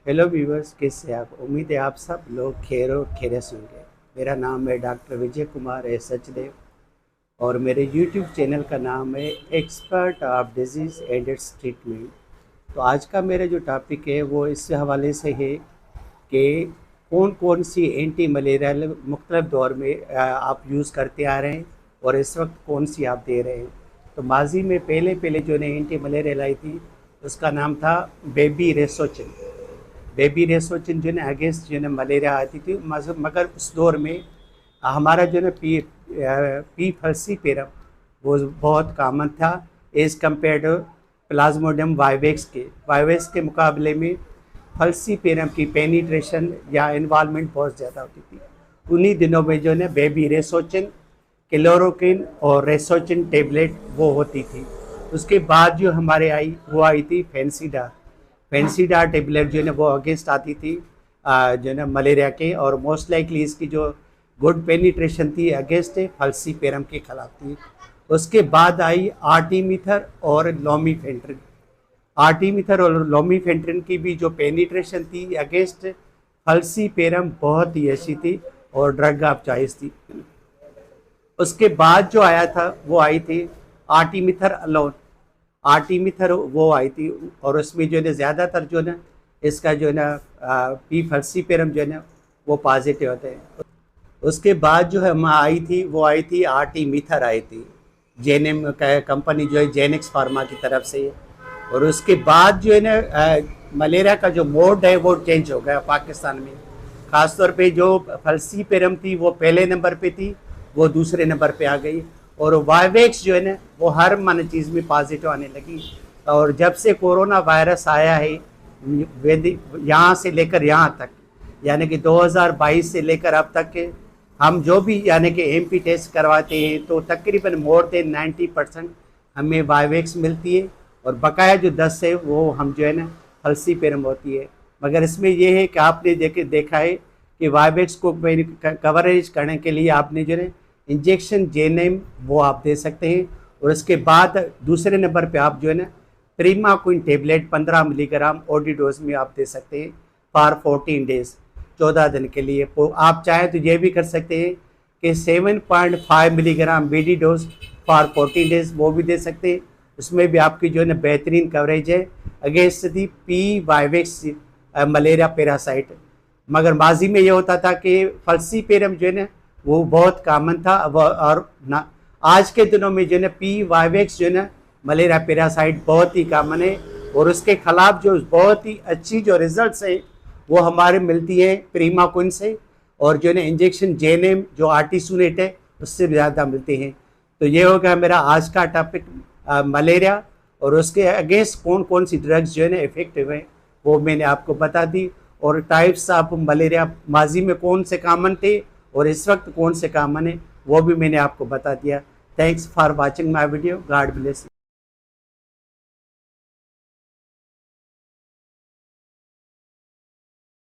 Hello viewers, कैसे आप? उम्मीद है आप सब लोग खैर और खैरियत से होंगे। मेरा नाम है डॉक्टर विजय कुमार है सचदेव और मेरे यूट्यूब चैनल का नाम है expert of disease and it's treatment. तो आज का मेरा जो टॉपिक है वो इस हवाले से है कि कौन कौन सी एंटी मलेरियल मुख्तलिफ दौर में आप यूज़ करते आ रहे हैं और इस वक्त कौन सी आप दे रहे हैं। तो माजी में पहले पहले जो ने एंटी मलेरियल आई थी उसका नाम था बेबी रेसोचिन। बेबी रेसोचिन जो है अगेंस्ट जो है मलेरिया आती थी, मगर उस दौर में हमारा जो है पी फल्सीपेरम वो बहुत कॉमन था as compare to Plasmodium vivax के मुकाबले में फल्सीपेरम की पेनिट्रेशन या इन्वॉल्वमेंट बहुत ज़्यादा होती थी। उन्हीं दिनों में जो है बेबी रेसोचिन, क्लोरोक्विन और रेसोचिन टेबलेट वो होती थी। उसके बाद जो हमारे आई थी फैंसीडार टेबलेट जो है वो अगेंस्ट आती थी जो है मलेरिया के, और मोस्ट लाइकली इसकी जो गुड पेनिट्रेशन थी अगेंस्ट फल्सीपेरम के खिलाफ थी। उसके बाद आई आर्टीमीथर और लोमीफेंट्रिन की भी जो पेनिट्रेशन थी अगेंस्ट फल्सीपेरम बहुत ही अच्छी थी और ड्रग ऑफ चॉइस थी। उसके बाद जो आया था वो आई थी आर्टीमीथर वो आई थी, और उसमें जो है ज़्यादातर जो है इसका जो है ना पी फल्सीपेरम जो है ना वो पॉजिटिव होते हैं। उसके बाद जो है वो आई थी आर्टीमीथर आई थी, जेनेम कंपनी जो है जेनेक्स फार्मा की तरफ से। और उसके बाद जो है ना मलेरिया का जो मोड है वो चेंज हो गया पाकिस्तान में। ख़ासतौर पे जो फल्सीपेरम थी वो पहले नंबर पे थी, वो दूसरे नंबर पे आ गई, और वाइवेक्स जो है ना वो हर मन चीज़ में पॉजिटिव आने लगी। और जब से कोरोना वायरस आया है यहाँ से लेकर यहाँ तक, यानी कि 2022 से लेकर अब तक के हम जो भी यानी कि एमपी टेस्ट करवाते हैं तो तकरीबन मोर देन 90% हमें वाइवेक्स मिलती है, और बकाया जो 10 है वो हम जो है ना फल्सीपेरम होती है। मगर इसमें यह है कि आपने देखा है कि वाइवेक्स को कवरेज करने के लिए आपने जो है इंजेक्शन जेनेम वो आप दे सकते हैं, और उसके बाद दूसरे नंबर पे आप जो है ना प्रीमाक्विन टेबलेट 15 मिलीग्राम ओडी डोज में आप दे सकते हैं फॉर 14 डेज, 14 दिन के लिए। आप चाहें तो ये भी कर सकते हैं कि 7.5 milligram BD dose for 14 days वो भी दे सकते हैं। उसमें भी आपकी जो है ना बेहतरीन कवरेज है against the P vivax malaria parasite. मगर माजी में ये होता था कि फल्सीपेरम जो है ना वो बहुत कॉमन था, और ना आज के दिनों में जो है ना पी वाइवेक्स जो है ना मलेरिया पैरासाइट बहुत ही कॉमन है, और उसके खिलाफ जो बहुत ही अच्छी जो रिजल्ट्स है वो हमारे मिलती है प्रीमाक्विन से, और जो है ना इंजेक्शन जेनेम जो आर्टिसुनेट है उससे ज़्यादा मिलते हैं। तो ये हो गया मेरा आज का टॉपिक मलेरिया, और उसके अगेंस्ट कौन कौन सी ड्रग्स जो है ना इफेक्टिव हैं वो मैंने आपको बता दी, और टाइप्स ऑफ मलेरिया माजी में कौन से कॉमन थे और इस वक्त कौन से कॉमन है वो भी मैंने आपको बता दिया। Thanks for watching my video. God bless.